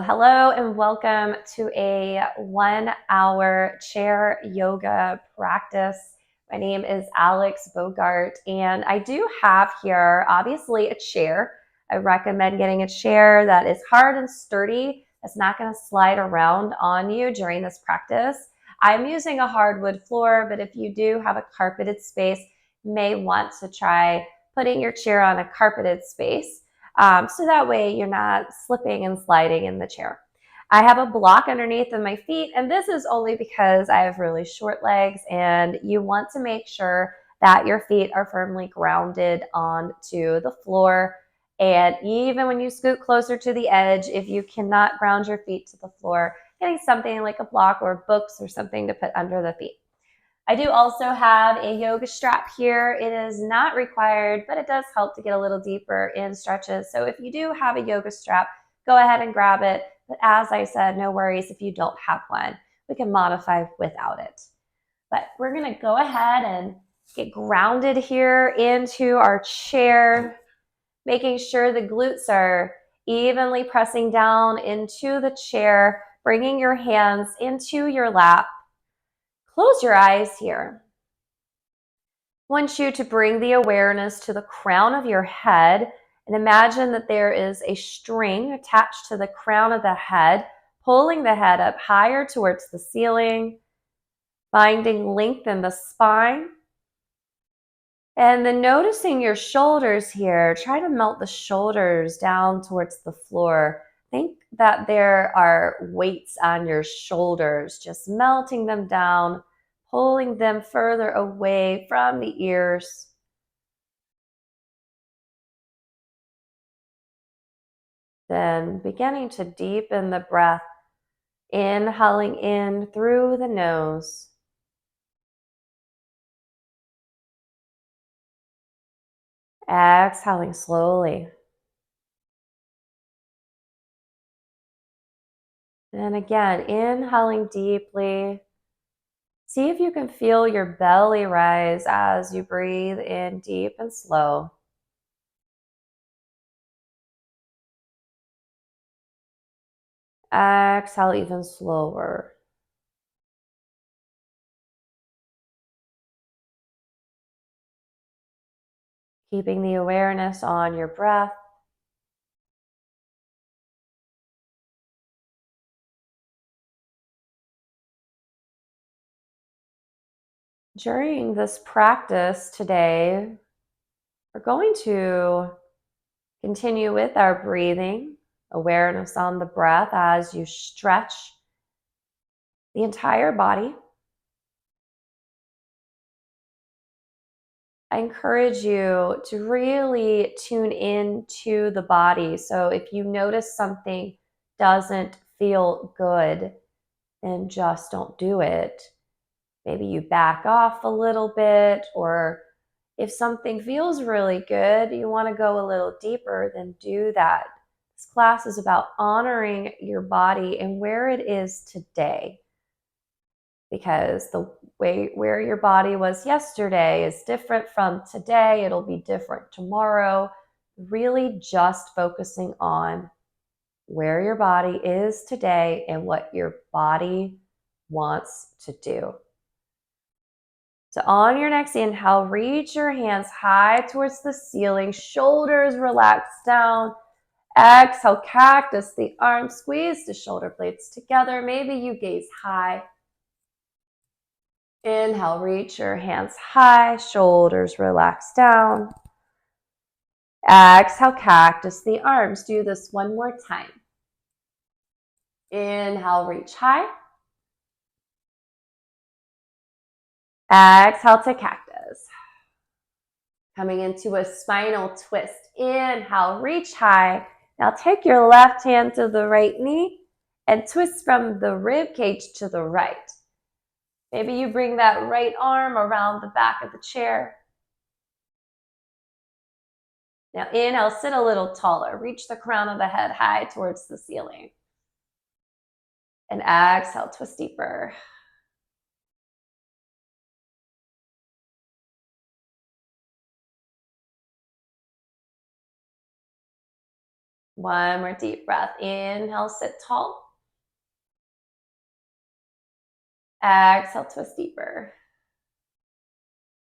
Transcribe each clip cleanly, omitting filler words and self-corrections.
Hello and welcome to a 1 hour chair yoga practice. My name is Alex Bogart, and I do have here, obviously, a chair. I recommend getting a chair that is hard and sturdy, that's not going to slide around on you during this practice. I'm using a hardwood floor, but if you do have a carpeted space, you may want to try putting your chair on a carpeted space. So that way you're not slipping and sliding in the chair. I have a block underneath of my feet, and this is only because I have really short legs, and you want to make sure that your feet are firmly grounded onto the floor. And even when you scoot closer to the edge, if you cannot ground your feet to the floor, getting something like a block or books or something to put under the feet. I do also have a yoga strap here. It is not required, but it does help to get a little deeper in stretches. So if you do have a yoga strap, go ahead and grab it. But as I said, no worries if you don't have one. We can modify without it. But we're going to go ahead and get grounded here into our chair, making sure the glutes are evenly pressing down into the chair, bringing your hands into your lap. Close your eyes here. I want you to bring the awareness to the crown of your head and imagine that there is a string attached to the crown of the head, pulling the head up higher towards the ceiling, finding length in the spine. And then noticing your shoulders here, try to melt the shoulders down towards the floor. Think that there are weights on your shoulders, just melting them down, pulling them further away from the ears. Then beginning to deepen the breath, inhaling in through the nose. Exhaling slowly. And again, inhaling deeply. See if you can feel your belly rise as you breathe in deep and slow. Exhale even slower. Keeping the awareness on your breath. During this practice today, we're going to continue with our breathing, awareness on the breath as you stretch the entire body. I encourage you to really tune into the body. So if you notice something doesn't feel good, then just don't do it. Maybe you back off a little bit, or if something feels really good, you want to go a little deeper, then do that. This class is about honoring your body and where it is today, because the way where your body was yesterday is different from today. It'll be different tomorrow. Really just focusing on where your body is today and what your body wants to do. So on your next inhale, reach your hands high towards the ceiling, shoulders relax down. Exhale, cactus the arms, squeeze the shoulder blades together. Maybe you gaze high. Inhale, reach your hands high, shoulders relax down. Exhale, cactus the arms. Do this one more time. Inhale, reach high. Exhale to cactus. Coming into a spinal twist. Inhale, reach high. Now take your left hand to the right knee and twist from the rib cage to the right. Maybe you bring that right arm around the back of the chair. Now inhale, sit a little taller. Reach the crown of the head high towards the ceiling. And exhale, twist deeper. One more deep breath. Inhale, sit tall. Exhale, twist deeper.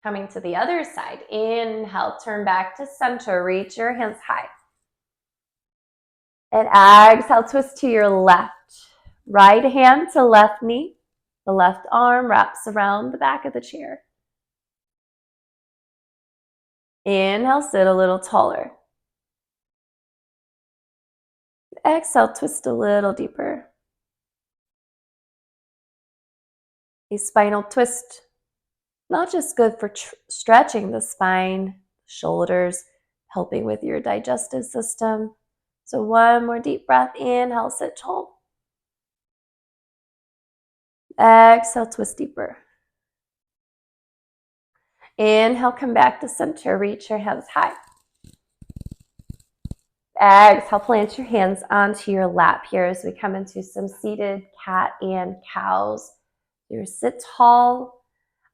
Coming to the other side. Inhale, turn back to center. Reach your hands high. And exhale, twist to your left. Right hand to left knee. The left arm wraps around the back of the chair. Inhale, sit a little taller. Exhale, twist a little deeper. A spinal twist, not just good for stretching the spine, shoulders, helping with your digestive system. So one more deep breath. Inhale, sit tall. Exhale, twist deeper. Inhale, come back to center. Reach your hands high. Exhale, plant your hands onto your lap here as we come into some seated cat and cows. You sit tall.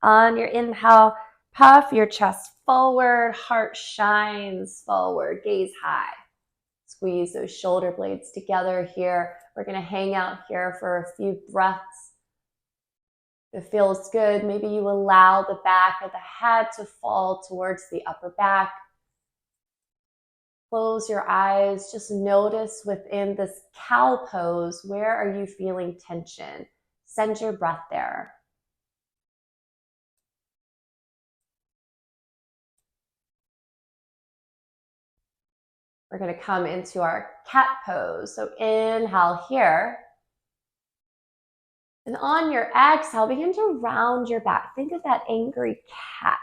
On your inhale, puff your chest forward, heart shines forward, gaze high. Squeeze those shoulder blades together here. We're going to hang out here for a few breaths. If it feels good, maybe you allow the back of the head to fall towards the upper back. Close your eyes. Just notice within this cow pose, where are you feeling tension? Send your breath there. We're going to come into our cat pose. So inhale here. And on your exhale, begin to round your back. Think of that angry cat.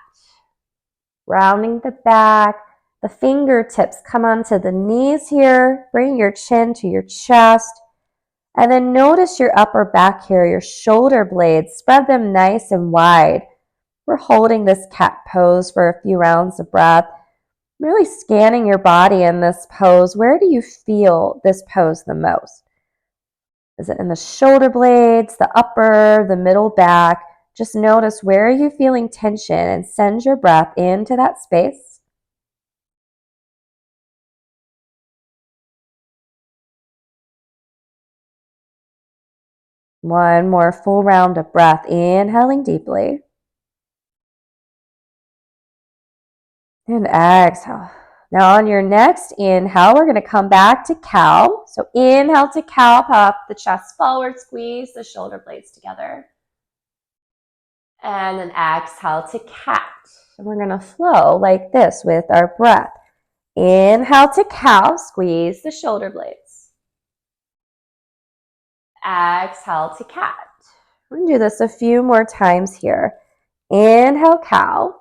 Rounding the back. The fingertips come onto the knees here. Bring your chin to your chest. And then notice your upper back here, your shoulder blades. Spread them nice and wide. We're holding this cat pose for a few rounds of breath. Really scanning your body in this pose. Where do you feel this pose the most? Is it in the shoulder blades, the upper, the middle back? Just notice, where are you feeling tension, and send your breath into that space. One more full round of breath, inhaling deeply. And exhale. Now on your next inhale, we're going to come back to cow. So inhale to cow, puff the chest forward, squeeze the shoulder blades together. And then exhale to cat. And we're going to flow like this with our breath. Inhale to cow, squeeze the shoulder blades. Exhale to cat. We're going to do this a few more times here. Inhale, cow.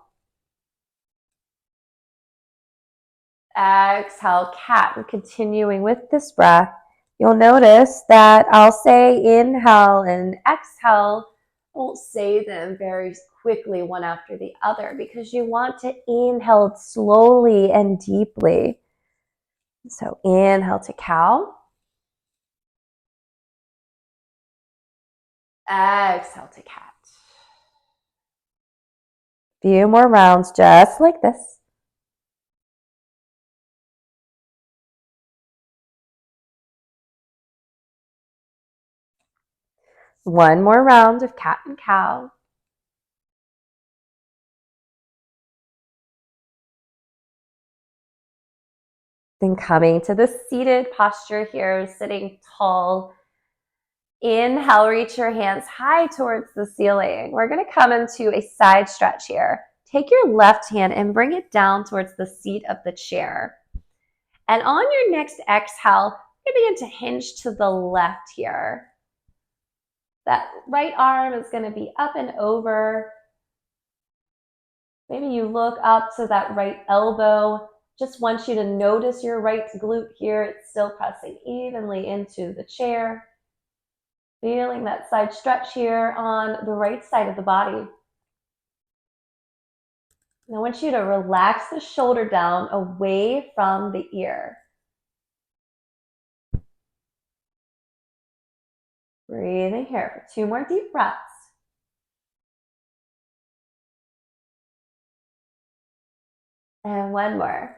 Exhale, cat. And continuing with this breath, you'll notice that I'll say inhale and exhale. I won't say them very quickly one after the other because you want to inhale slowly and deeply. So inhale to cow. Exhale to cat. Few more rounds just like this. One more round of cat and cow. Then coming to the seated posture here, sitting tall. Inhale, reach your hands high towards the ceiling. We're going to come into a side stretch here. Take your left hand and bring it down towards the seat of the chair. And on your next exhale, you begin to hinge to the left here. That right arm is going to be up and over. Maybe you look up to that right elbow. Just want you to notice your right glute here. It's still pressing evenly into the chair. Feeling that side stretch here on the right side of the body. And I want you to relax the shoulder down away from the ear. Breathing here for 2 more deep breaths. And one more.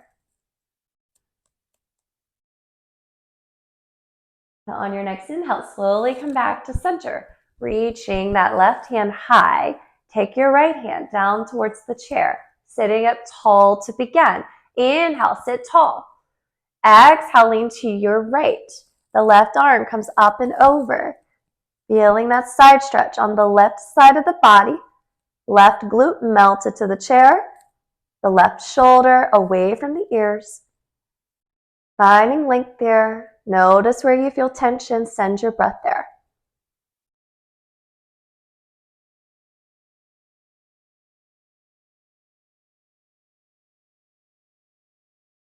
Now on your next inhale, slowly come back to center, reaching that left hand high. Take your right hand down towards the chair, sitting up tall to begin. Inhale, sit tall. Exhaling to your right. The left arm comes up and over. Feeling that side stretch on the left side of the body. Left glute melted to the chair. The left shoulder away from the ears. Finding length there. Notice where you feel tension. Send your breath there.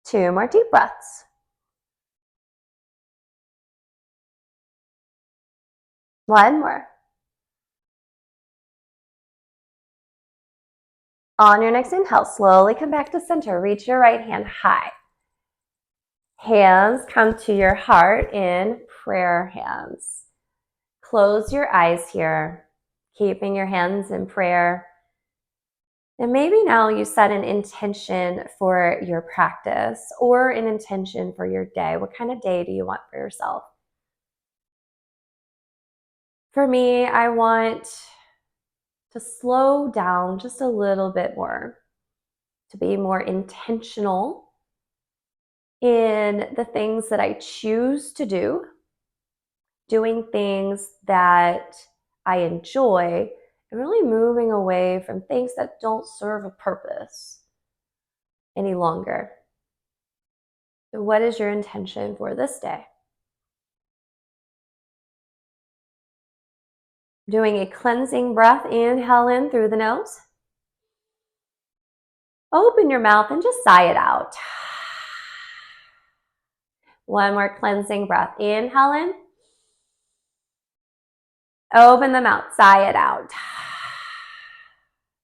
Two more deep breaths. One more. On your next inhale, slowly come back to center. Reach your right hand high. Hands come to your heart in prayer hands. Close your eyes here, keeping your hands in prayer. And maybe now you set an intention for your practice or an intention for your day. What kind of day do you want for yourself? For me, I want to slow down just a little bit more, to be more intentional in the things that I choose to do, doing things that I enjoy, and really moving away from things that don't serve a purpose any longer. So what is your intention for this day? Doing a cleansing breath, inhale in through the nose. Open your mouth and just sigh it out. One more cleansing breath, inhale in. Open the mouth, sigh it out.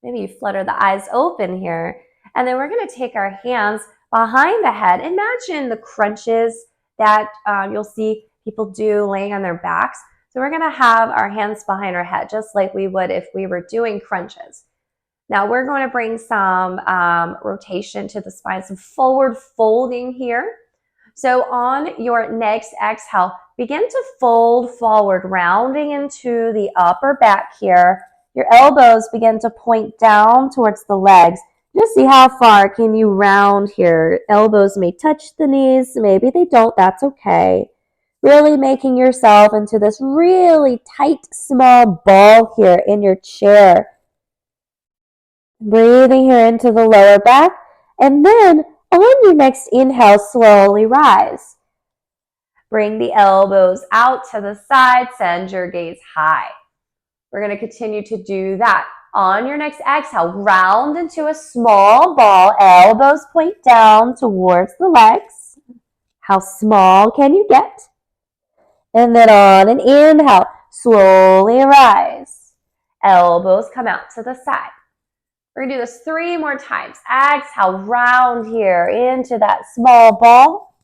Maybe you flutter the eyes open here. And then we're going to take our hands behind the head. Imagine the crunches that you'll see people do laying on their backs. So we're going to have our hands behind our head, just like we would if we were doing crunches. Now we're going to bring some rotation to the spine, some forward folding here. So on your next exhale, begin to fold forward, rounding into the upper back here. Your elbows begin to point down towards the legs. Just see how far can you round here. Elbows may touch the knees, maybe they don't, that's okay. Really making yourself into this really tight, small ball here in your chair. Breathing here into the lower back, and then on your next inhale, slowly rise. Bring the elbows out to the side, send your gaze high. We're going to continue to do that. On your next exhale, round into a small ball, elbows point down towards the legs. How small can you get? And then on an inhale, slowly rise. Elbows come out to the side. We're going to do this 3 more times. Exhale, round here into that small ball.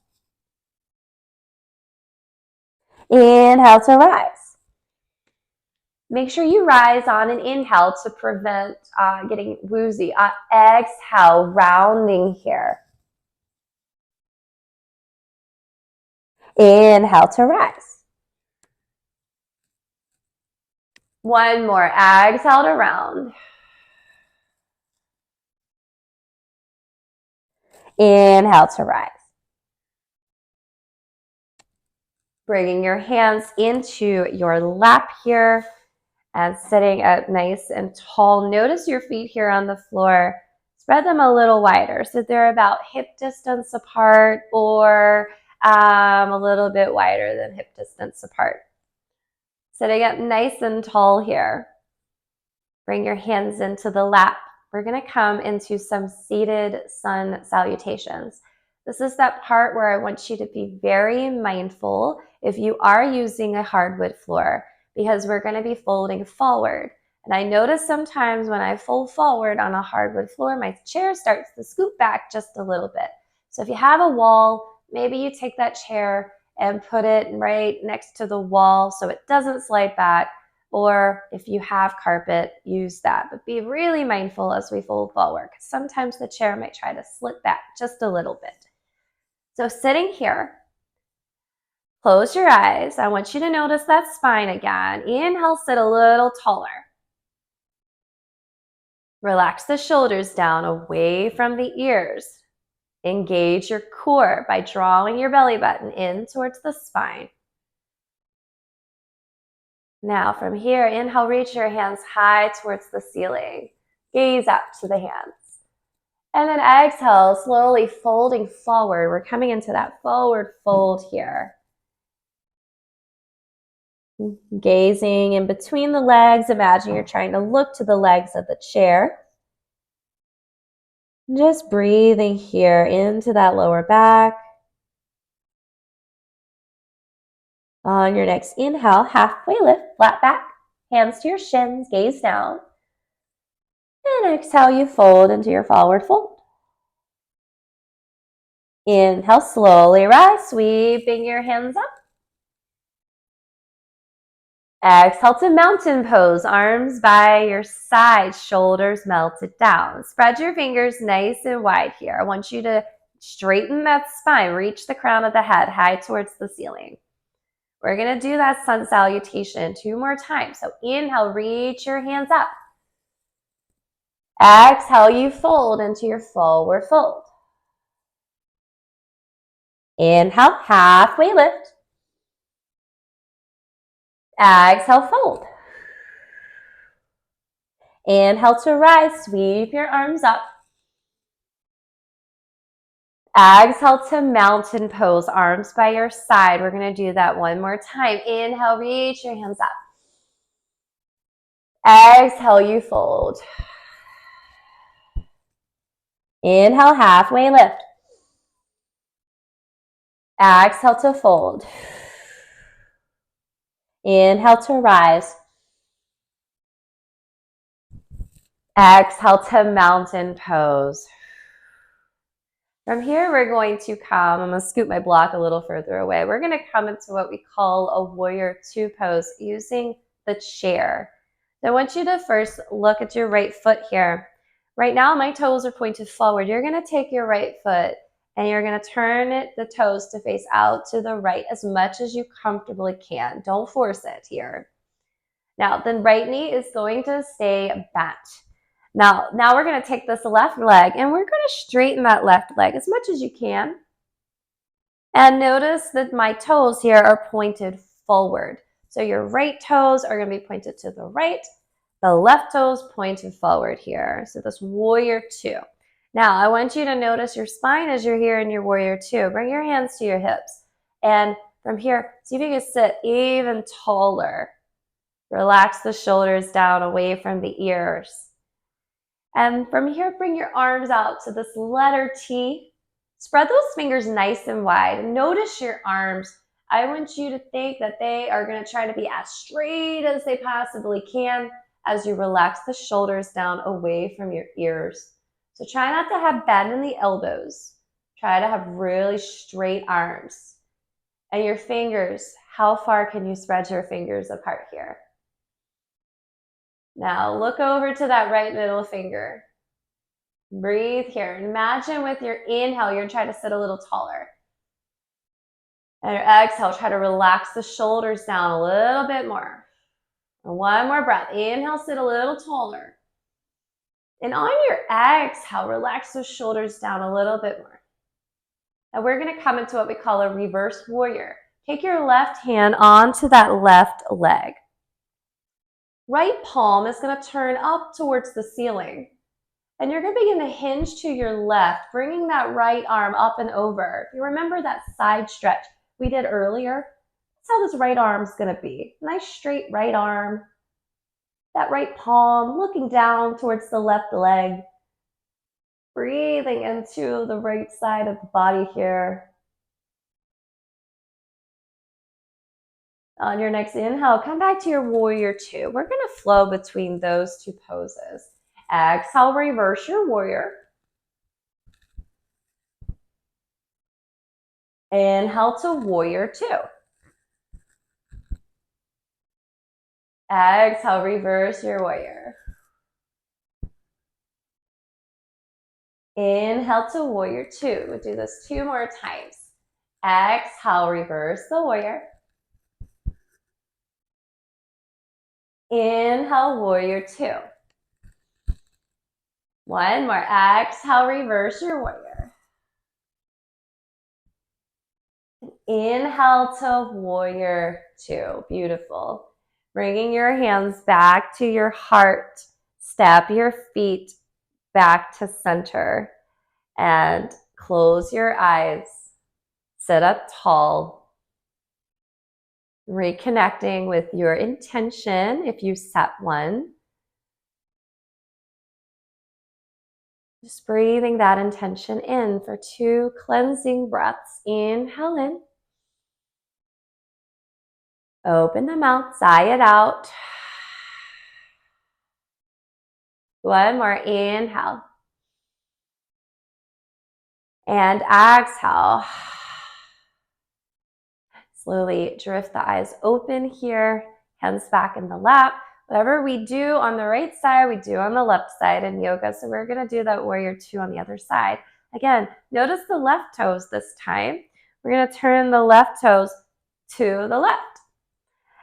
Inhale to rise. Make sure you rise on an inhale to prevent getting woozy. Exhale, rounding here. Inhale to rise. One more. Exhale to round. Inhale to rise. Bringing your hands into your lap here and sitting up nice and tall. Notice your feet here on the floor. Spread them a little wider so they're about hip distance apart or a little bit wider than hip distance apart. Sitting up nice and tall here. Bring your hands into the lap. We're going to come into some seated sun salutations. This is that part where I want you to be very mindful if you are using a hardwood floor, because we're going to be folding forward. And I notice sometimes when I fold forward on a hardwood floor, my chair starts to scoot back just a little bit. So if you have a wall, maybe you take that chair and put it right next to the wall so it doesn't slide back. Or if you have carpet, use that. But be really mindful as we fold forward, because sometimes the chair might try to slip back just a little bit. So sitting here, Close your eyes. I want you to notice that spine again. Inhale, sit a little taller. Relax the shoulders down away from the ears. Engage your core by drawing your belly button in towards the spine. Now from here, inhale, reach your hands high towards the ceiling. Gaze up to the hands. And then exhale, slowly folding forward. We're coming into that forward fold here. Gazing in between the legs, imagine you're trying to look to the legs of the chair. Just breathing here into that lower back. On your next inhale, halfway lift, flat back, hands to your shins, gaze down. And exhale, you fold into your forward fold. Inhale, slowly rise, sweeping your hands up. Exhale to mountain pose, arms by your sides, shoulders melted down. Spread your fingers nice and wide here. I want you to straighten that spine, reach the crown of the head high towards the ceiling. We're going to do that sun salutation 2 more times. So inhale, reach your hands up. Exhale, you fold into your forward fold. Inhale, halfway lift. Exhale, fold. Inhale to rise, sweep your arms up. Exhale to mountain pose, arms by your side. We're going to do that 1 more time. Inhale, reach your hands up. Exhale, you fold. Inhale, halfway lift. Exhale to fold. Inhale to rise. Exhale to mountain pose. From here, we're going to come, I'm going to scoot my block a little further away. We're going to come into what we call a warrior 2 pose using the chair. So I want you to first look at your right foot here. Right now, my toes are pointed forward. You're going to take your right foot and you're going to turn the toes to face out to the right as much as you comfortably can. Don't force it here. Now, the right knee is going to stay bent. Now we're going to take this left leg and we're going to straighten that left leg as much as you can. And notice that my toes here are pointed forward. So your right toes are going to be pointed to the right. The left toes pointed forward here. So this warrior 2. Now I want you to notice your spine as you're here in your warrior 2. Bring your hands to your hips. And from here, see if you can sit even taller. Relax the shoulders down away from the ears. And from here, bring your arms out to this letter T. Spread those fingers nice and wide. Notice your arms. I want you to think that they are going to try to be as straight as they possibly can as you relax the shoulders down away from your ears. So try not to have bend in the elbows. Try to have really straight arms. And your fingers, how far can you spread your fingers apart here? Now look over to that right middle finger. Breathe here. Imagine with your inhale, you're going to try to sit a little taller. And your exhale, try to relax the shoulders down a little bit more. And 1 more breath. Inhale, sit a little taller. And on your exhale, relax those shoulders down a little bit more. Now we're going to come into what we call a reverse warrior. Take your left hand onto that left leg. Right palm is going to turn up towards the ceiling. And you're going to begin to hinge to your left, bringing that right arm up and over. If you remember that side stretch we did earlier, that's how this right arm's going to be. Nice straight right arm. That right palm looking down towards the left leg. Breathing into the right side of the body here. On your next inhale, come back to your warrior 2. We're going to flow between those 2 poses. Exhale, reverse your warrior. Inhale to warrior 2. Exhale, reverse your warrior. Inhale to warrior 2. We'll do this 2 more times. Exhale, reverse the warrior. Inhale, warrior two. One more. Exhale, reverse your warrior. Inhale to warrior two. Beautiful. Bringing your hands back to your heart. Step your feet back to center. And close your eyes. Sit up tall. Reconnecting with your intention if you set one. Just breathing that intention in for 2 cleansing breaths. Inhale in. Open the mouth, sigh it out. One more, inhale. And exhale. Slowly drift the eyes open here, hands back in the lap. Whatever we do on the right side, we do on the left side in yoga. So we're going to do that warrior two on the other side. Again, notice the left toes this time. We're going to turn the left toes to the left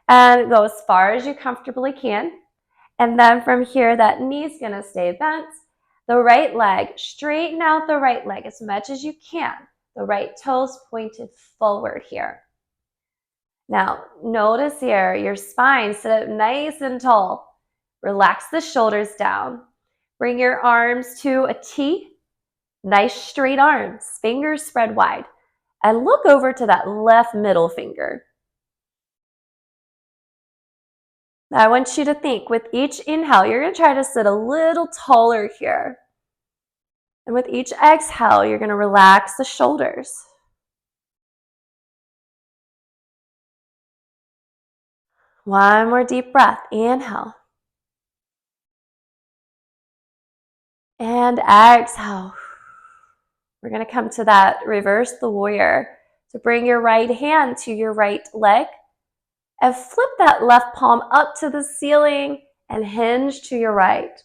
and go as far as you comfortably can. And then from here, that knee's going to stay bent. The right leg, straighten out the right leg as much as you can. The right toes pointed forward here. Now, notice here, your spine, sit up nice and tall. Relax the shoulders down. Bring your arms to a T. Nice straight arms, fingers spread wide. And look over to that left middle finger. Now, I want you to think with each inhale, you're going to try to sit a little taller here. And with each exhale, you're going to relax the shoulders. One more deep breath. Inhale. And exhale. We're going to come to that reverse the warrior. So bring your right hand to your right leg and flip that left palm up to the ceiling and hinge to your right.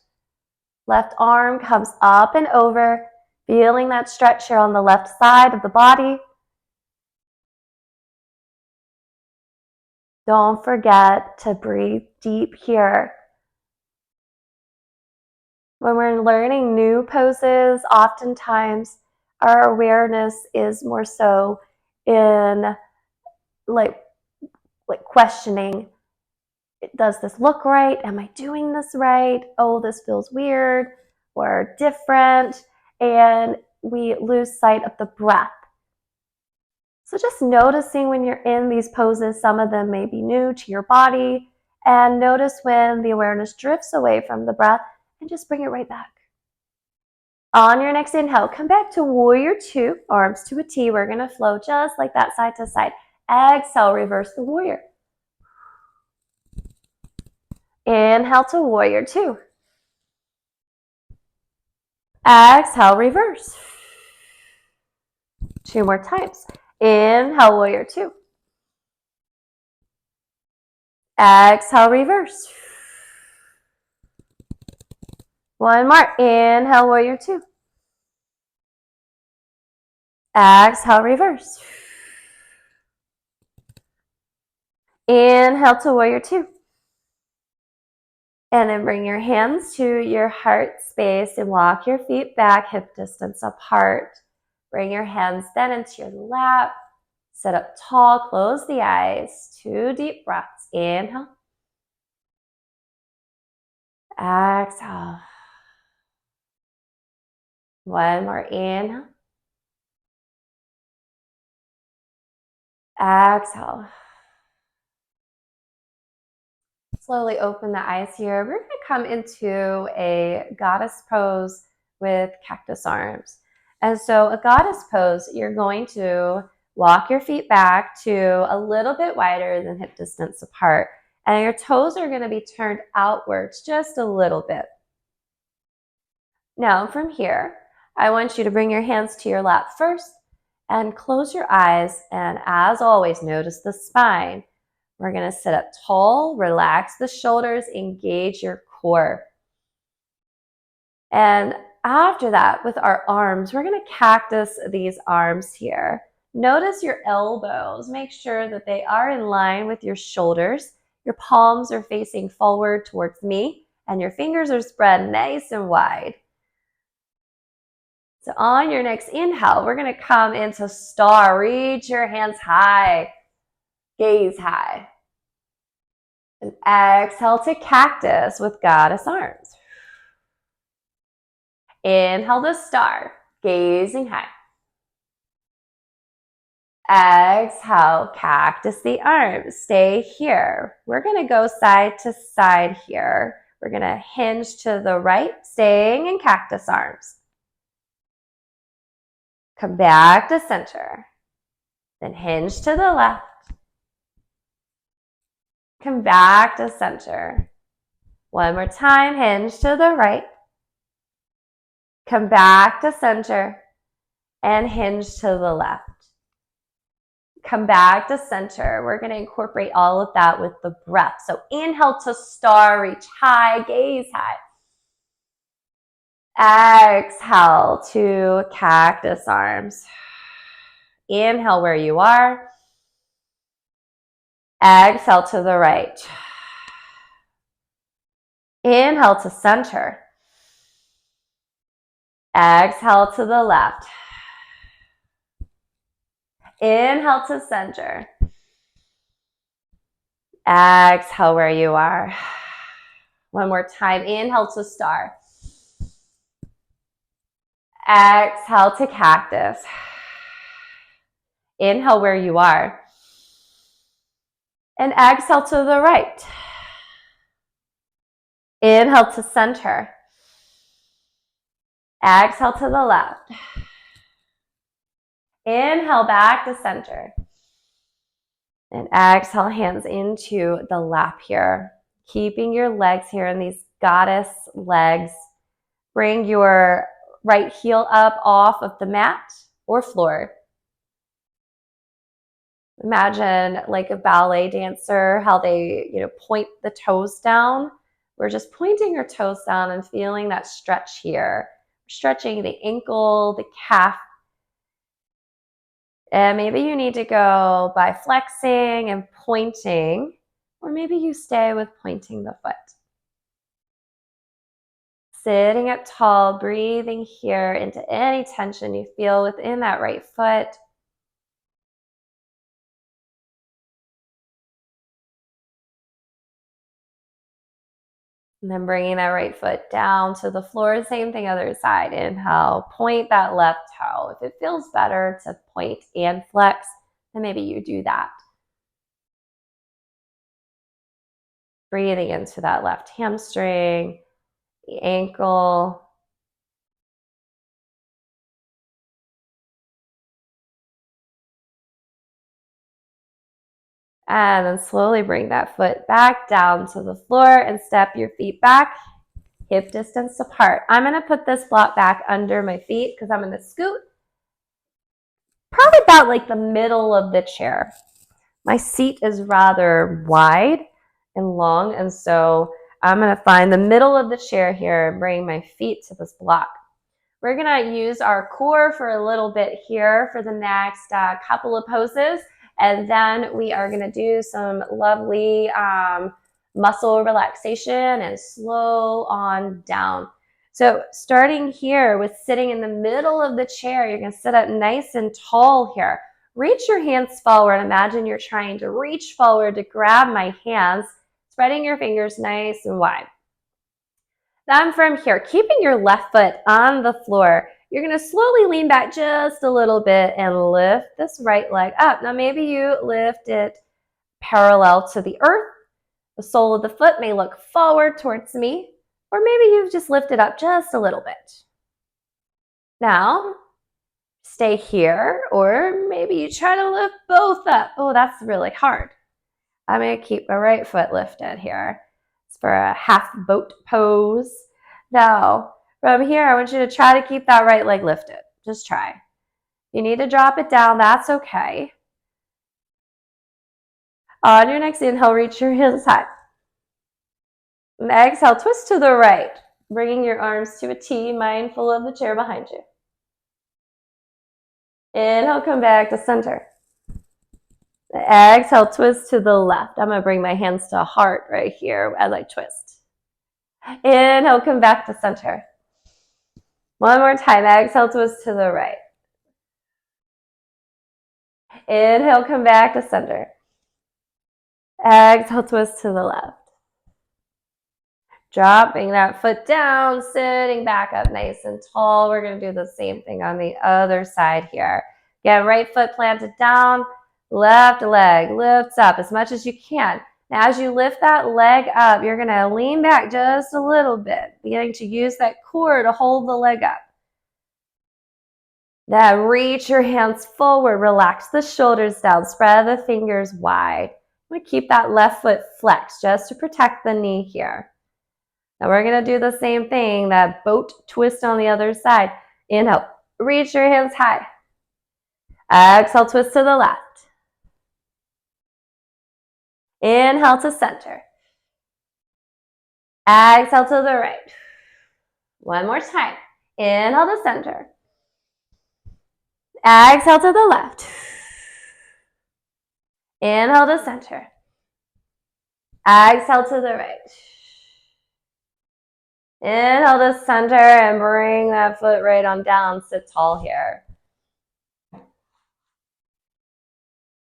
Left arm comes up and over, feeling that stretch here on the left side of the body. Don't forget to breathe deep here. When we're learning new poses, oftentimes our awareness is more so in like questioning, does this look right? Am I doing this right? Oh, this feels weird or different. And we lose sight of the breath. So just noticing when you're in these poses, some of them may be new to your body, and notice when the awareness drifts away from the breath and just bring it right back. On your next inhale, come back to warrior two, arms to a T. We're going to flow just like that, side to side. Exhale, reverse the warrior. Inhale to warrior two. Exhale, reverse. 2 more times. Inhale, warrior two. Exhale, reverse. 1 more. Inhale, warrior two. Exhale, reverse. Inhale to warrior two. And then bring your hands to your heart space and walk your feet back, hip distance apart. Bring your hands then into your lap. Sit up tall, close the eyes. 2 deep breaths. Inhale. Exhale. 1 more. Inhale. Exhale. Slowly open the eyes here. We're going to come into a goddess pose with cactus arms. And so a goddess pose, you're going to walk your feet back to a little bit wider than hip distance apart. And your toes are going to be turned outwards just a little bit. Now from here, I want you to bring your hands to your lap first and close your eyes. And as always, notice the spine. We're going to sit up tall, relax the shoulders, engage your core. And after that, with our arms, we're going to cactus these arms here. Notice your elbows. Make sure that they are in line with your shoulders. Your palms are facing forward towards me, and your fingers are spread nice and wide. So on your next inhale, we're going to come into star. Reach your hands high, gaze high. And exhale to cactus with goddess arms. Inhale to star, gazing high. Exhale, cactus the arms. Stay here. We're going to go side to side here. We're going to hinge to the right, staying in cactus arms. Come back to center. Then hinge to the left. Come back to center. One more time, hinge to the right. Come back to center and hinge to the left. Come back to center. We're going to incorporate all of that with the breath. So inhale to star, reach high, gaze high. Exhale to cactus arms. Inhale where you are. Exhale to the right. Inhale to center. Exhale to the left. Inhale to center. Exhale where you are. One more time. Inhale to star. Exhale to cactus. Inhale where you are. And exhale to the right. Inhale to center. Exhale to the left. Inhale back to center. And exhale, hands into the lap here. Keeping your legs here in these goddess legs. Bring your right heel up off of the mat or floor. Imagine like a ballet dancer, how they, point the toes down. We're just pointing our toes down and feeling that stretch here. Stretching the ankle, the calf. And maybe you need to go by flexing and pointing, or maybe you stay with pointing the foot. Sitting up tall, breathing here into any tension you feel within that right foot. And then bringing that right foot down to the floor. Same thing other side. Inhale, point that left toe. If it feels better to point and flex, then maybe you do that. Breathing into that left hamstring, the ankle. And then slowly bring that foot back down to the floor and step your feet back, hip distance apart. I'm going to put this block back under my feet because I'm going to scoot probably about like the middle of the chair. My seat is rather wide and long, and so I'm going to find the middle of the chair here and bring my feet to this block. We're going to use our core for a little bit here for the next couple of poses. And then we are going to do some lovely muscle relaxation and slow on down. So starting here with sitting in the middle of the chair, you're going to sit up nice and tall here. Reach your hands forward. Imagine you're trying to reach forward to grab my hands, spreading your fingers nice and wide. Then from here, keeping your left foot on the floor, you're going to slowly lean back just a little bit and lift this right leg up. Now maybe you lift it parallel to the earth. The sole of the foot may look forward towards me, or maybe you've just lifted up just a little bit. Now, stay here, or maybe you try to lift both up. Oh, that's really hard. I'm going to keep my right foot lifted here. It's for a half boat pose. Now, from here, I want you to try to keep that right leg lifted. Just try. You need to drop it down. That's okay. On your next inhale, reach your hands high. And exhale, twist to the right, bringing your arms to a T, mindful of the chair behind you. Inhale, come back to center. Exhale, twist to the left. I'm going to bring my hands to heart right here as I twist. Inhale, come back to center. One more time. Exhale, twist to the right. Inhale, come back to center. Exhale, twist to the left. Dropping that foot down, sitting back up nice and tall. We're going to do the same thing on the other side here. Get right foot planted down, left leg lifts up as much as you can. Now, as you lift that leg up, you're going to lean back just a little bit, beginning to use that core to hold the leg up. Then reach your hands forward, relax the shoulders down, spread the fingers wide. I'm going to keep that left foot flexed just to protect the knee here. Now we're going to do the same thing, that boat twist on the other side. Inhale, reach your hands high. Exhale, twist to the left. Inhale to center. Exhale to the right. One more time. Inhale to center. Exhale to the left. Inhale to center. Exhale to the right. Inhale to center and bring that foot right on down. Sit tall here.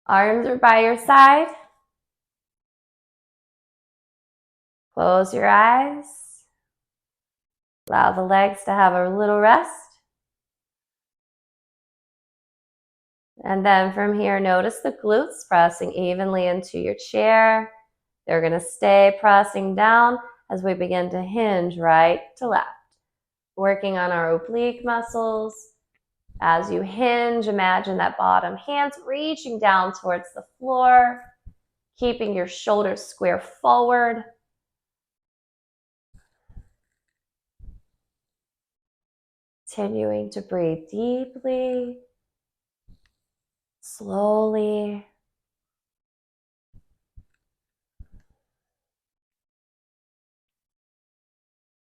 Arms are by your side. Close your eyes. Allow the legs to have a little rest. And then from here, notice the glutes pressing evenly into your chair. They're going to stay pressing down as we begin to hinge right to left. Working on our oblique muscles. As you hinge, imagine that bottom hands reaching down towards the floor, keeping your shoulders square forward. Continuing to breathe deeply, slowly.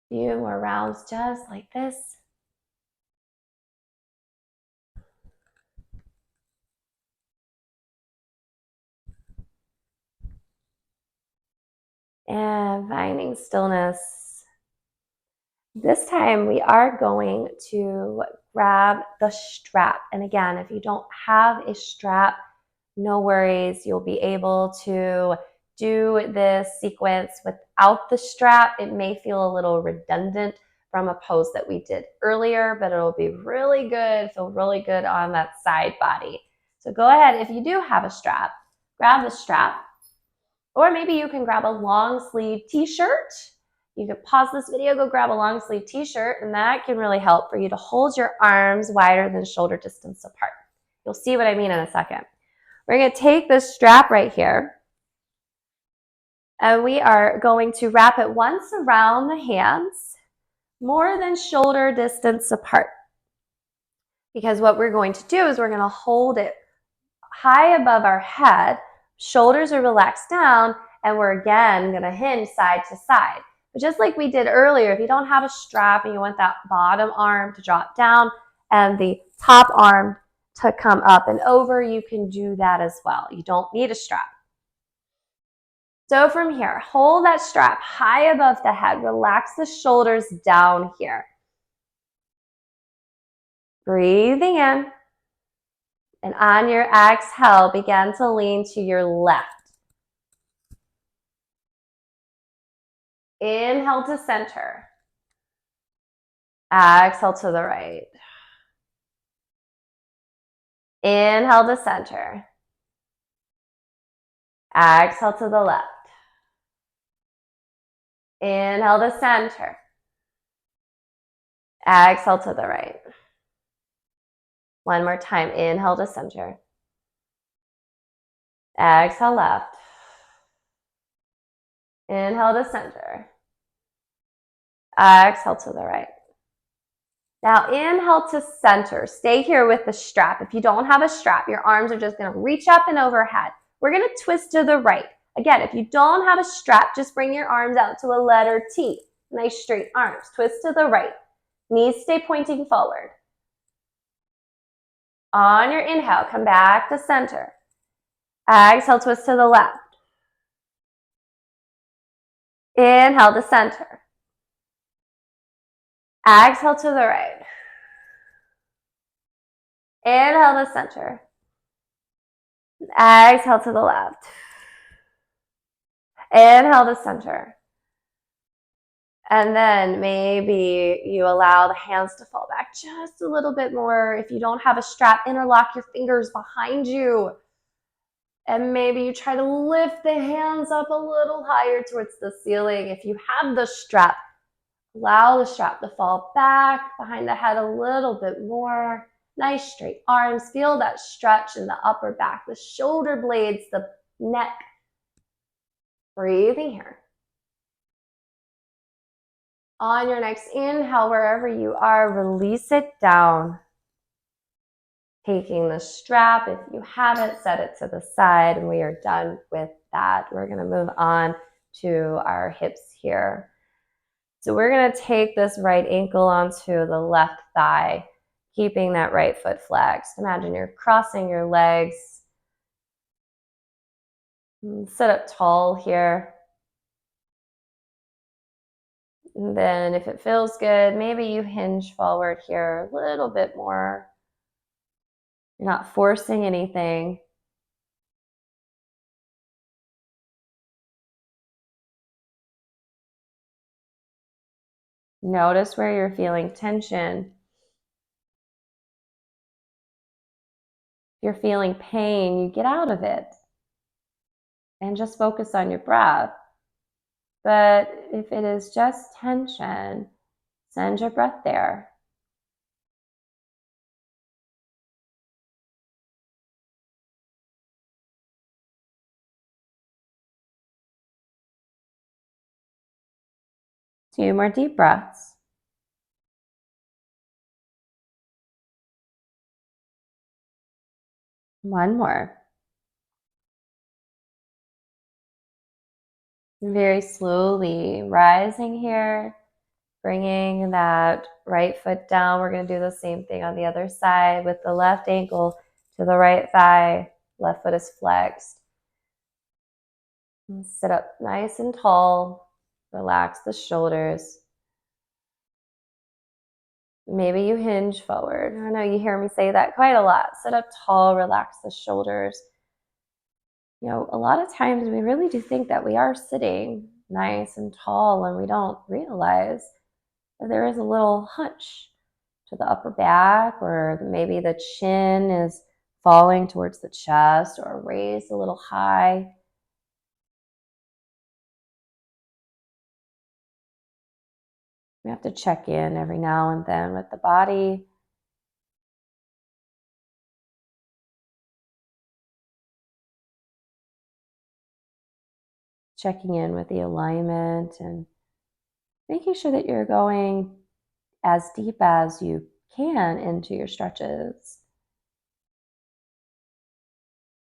Few more rounds just like this. And finding stillness. This time we are going to grab the strap. And again, if you don't have a strap, no worries. You'll be able to do this sequence without the strap. It may feel a little redundant from a pose that we did earlier, but it'll be really good, feel really good on that side body. So go ahead, if you do have a strap, grab the strap. Or maybe you can grab a long sleeve t-shirt. You could pause this video, go grab a long sleeve t-shirt, and that can really help for you to hold your arms wider than shoulder distance apart. You'll see what I mean in a second. We're going to take this strap right here, and we are going to wrap it once around the hands, more than shoulder distance apart. Because what we're going to do is we're going to hold it high above our head, shoulders are relaxed down, and we're again going to hinge side to side. But just like we did earlier, if you don't have a strap and you want that bottom arm to drop down and the top arm to come up and over, you can do that as well. You don't need a strap. So from here, hold that strap high above the head. Relax the shoulders down here. Breathing in. And on your exhale, begin to lean to your left. Inhale to center. Exhale to the right. Inhale to center. Exhale to the left. Inhale to center. Exhale to the right. One more time. Inhale to center. Exhale left. Inhale to center. Exhale to the right. Now inhale to center. Stay here with the strap. If you don't have a strap, your arms are just going to reach up and overhead. We're going to twist to the right. Again, if you don't have a strap, just bring your arms out to a letter T. Nice straight arms. Twist to the right. Knees stay pointing forward. On your inhale, come back to center. Exhale, twist to the left. Inhale to center. Exhale to the right. Inhale to center. Exhale to the left. Inhale to center. And then maybe you allow the hands to fall back just a little bit more. If you don't have a strap, interlock your fingers behind you. And maybe you try to lift the hands up a little higher towards the ceiling. If you have the strap, allow the strap to fall back behind the head a little bit more. Nice straight arms. Feel that stretch in the upper back, the shoulder blades, the neck. Breathing here. On your next inhale, wherever you are, release it down. Taking the strap, if you have it, set it to the side, and we are done with that. We're going to move on to our hips here. So we're going to take this right ankle onto the left thigh, keeping that right foot flexed. Imagine you're crossing your legs. Sit up tall here. And then if it feels good, maybe you hinge forward here a little bit more. You're not forcing anything. Notice where you're feeling tension. If you're feeling pain, you get out of it and just focus on your breath. But if it is just tension, send your breath there. Two more deep breaths. One more. Very slowly rising here, bringing that right foot down. We're going to do the same thing on the other side with the left ankle to the right thigh. Left foot is flexed. And sit up nice and tall. Relax the shoulders. Maybe you hinge forward. I know you hear me say that quite a lot. Sit up tall, relax the shoulders. You know, a lot of times we really do think that we are sitting nice and tall, and we don't realize that there is a little hunch to the upper back, or maybe the chin is falling towards the chest or raised a little high. We have to check in every now and then with the body. Checking in with the alignment and making sure that you're going as deep as you can into your stretches.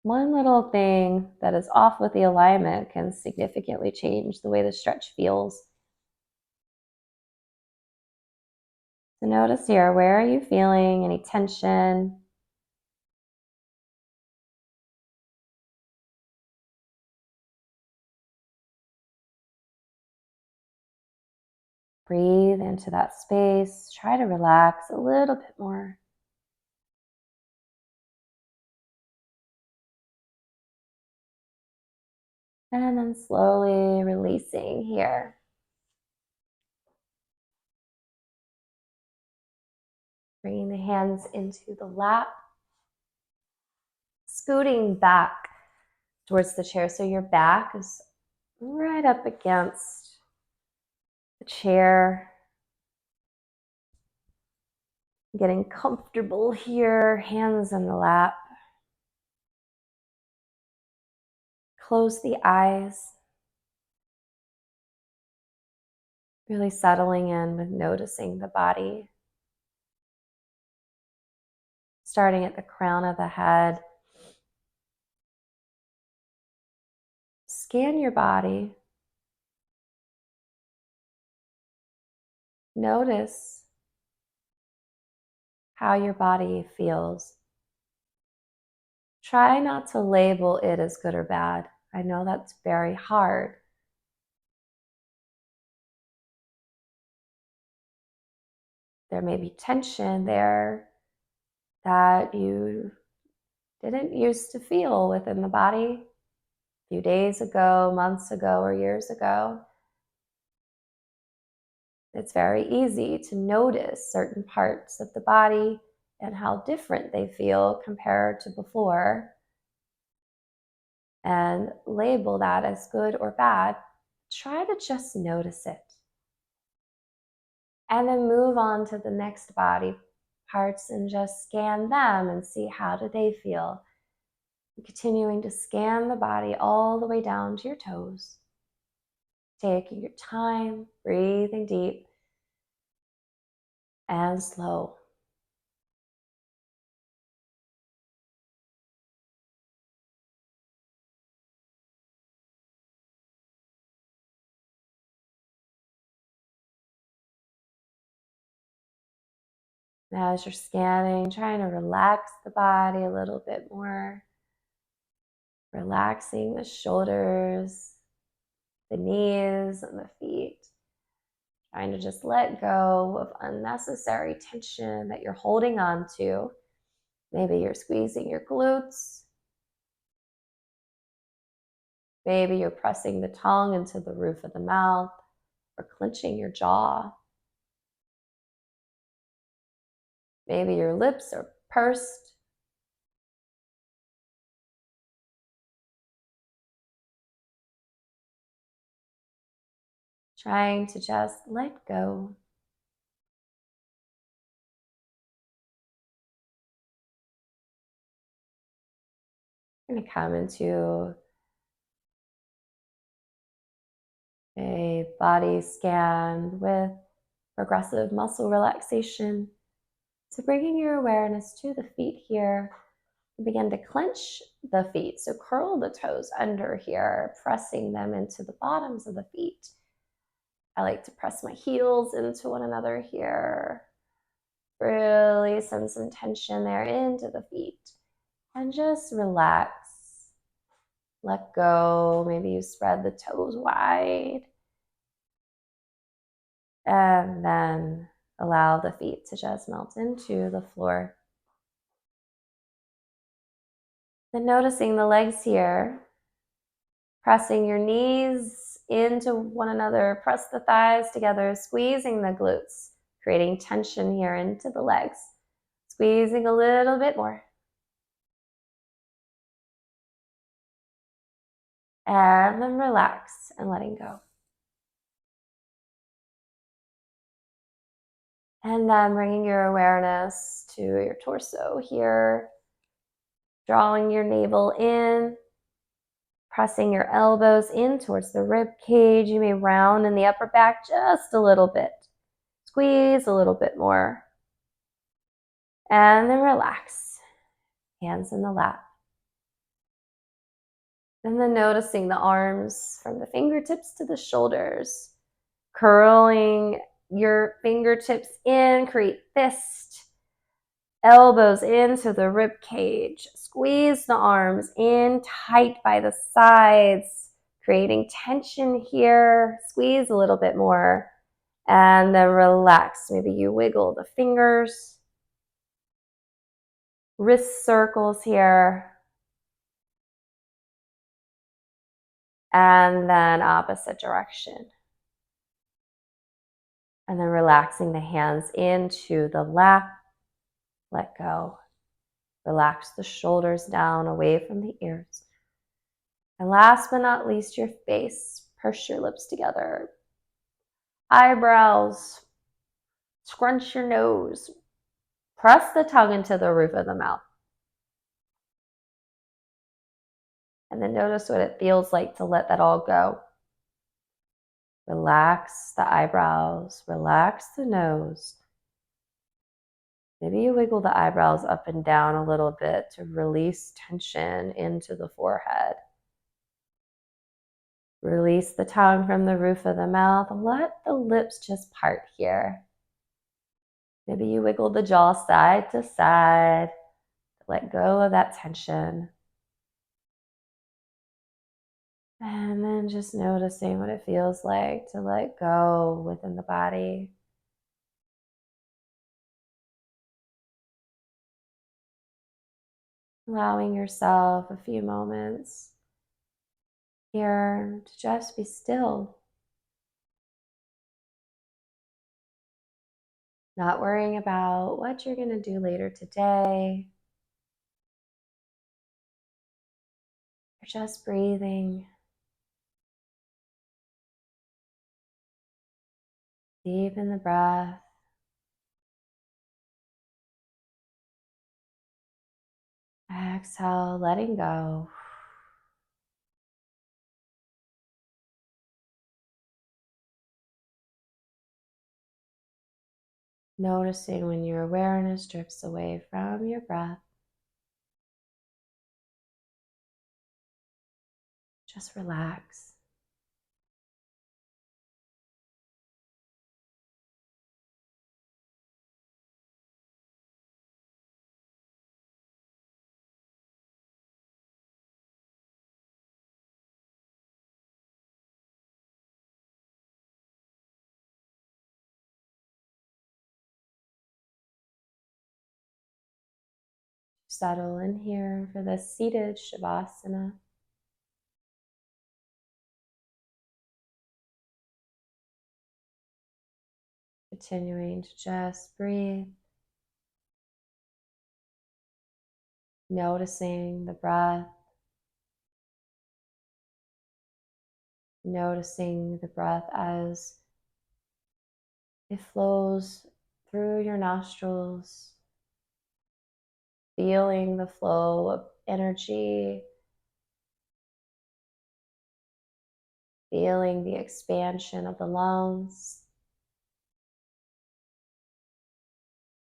One little thing that is off with the alignment can significantly change the way the stretch feels. So notice here, where are you feeling any tension? Breathe into that space. Try to relax a little bit more. And then slowly releasing here. Bringing the hands into the lap. Scooting back towards the chair so your back is right up against the chair. Getting comfortable here, hands in the lap. Close the eyes. Really settling in with noticing the body. Starting at the crown of the head. Scan your body. Notice how your body feels. Try not to label it as good or bad. I know that's very hard. There may be tension there that you didn't used to feel within the body a few days ago, months ago, or years ago. It's very easy to notice certain parts of the body and how different they feel compared to before, and label that as good or bad. Try to just notice it. And then move on to the next body parts and just scan them and see how do they feel. Continuing to scan the body all the way down to your toes. Taking your time, breathing deep and slow. Now, as you're scanning, trying to relax the body a little bit more. Relaxing the shoulders, the knees, and the feet. Trying to just let go of unnecessary tension that you're holding on to. Maybe you're squeezing your glutes. Maybe you're pressing the tongue into the roof of the mouth or clenching your jaw. Maybe your lips are pursed. Trying to just let go. You're going to come into a body scan with progressive muscle relaxation. So bringing your awareness to the feet here, begin to clench the feet. So curl the toes under here, pressing them into the bottoms of the feet. I like to press my heels into one another here. Really send some tension there into the feet. And just relax. Let go. Maybe you spread the toes wide. And then allow the feet to just melt into the floor. Then noticing the legs here, pressing your knees into one another, press the thighs together, squeezing the glutes, creating tension here into the legs, squeezing a little bit more. And then relax and letting go. And then bringing your awareness to your torso here, drawing your navel in, pressing your elbows in towards the rib cage. You may round in the upper back just a little bit. Squeeze a little bit more. And then relax. Hands in the lap. And then noticing the arms from the fingertips to the shoulders. Curling your fingertips in, create fist. Elbows into the rib cage. Squeeze the arms in tight by the sides, creating tension here. Squeeze a little bit more. And then relax. Maybe you wiggle the fingers. Wrist circles here. And then opposite direction. And then relaxing the hands into the lap. Let go. Relax the shoulders down away from the ears. And last but not least, your face. Purse your lips together. Eyebrows. Scrunch your nose. Press the tongue into the roof of the mouth. And then notice what it feels like to let that all go. Relax the eyebrows. Relax the nose. Maybe you wiggle the eyebrows up and down a little bit to release tension into the forehead. Release the tongue from the roof of the mouth. Let the lips just part here. Maybe you wiggle the jaw side to side. Let go of that tension. And then just noticing what it feels like to let go within the body. Allowing yourself a few moments here to just be still, not worrying about what you're going to do later today. You're just breathing, deep in the breath. Exhale, letting go. Noticing when your awareness drifts away from your breath. Just relax. Settle in here for this seated Shavasana. Continuing to just breathe. Noticing the breath. Noticing the breath as it flows through your nostrils. Feeling the flow of energy. Feeling the expansion of the lungs.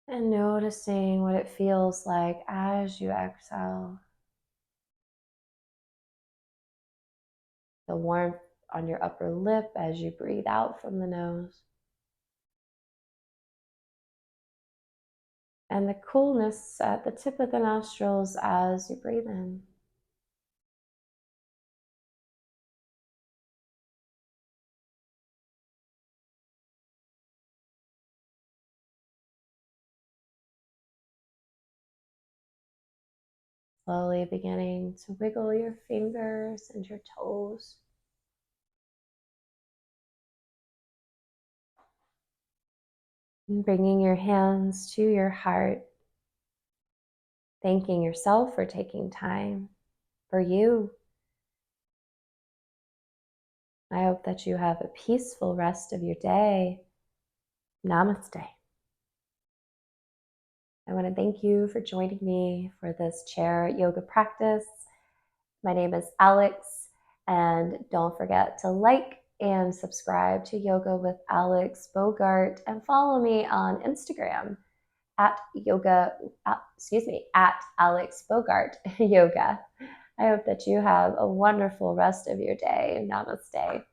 And noticing what it feels like as you exhale. The warmth on your upper lip as you breathe out from the nose. And the coolness at the tip of the nostrils as you breathe in. Slowly beginning to wiggle your fingers and your toes. And bringing your hands to your heart. Thanking yourself for taking time for you. I hope that you have a peaceful rest of your day. Namaste. I want to thank you for joining me for this chair yoga practice. My name is Alex, and don't forget to like and subscribe to Yoga with Alex Bogart and follow me on Instagram at at Alex Bogart Yoga. I hope that you have a wonderful rest of your day. Namaste.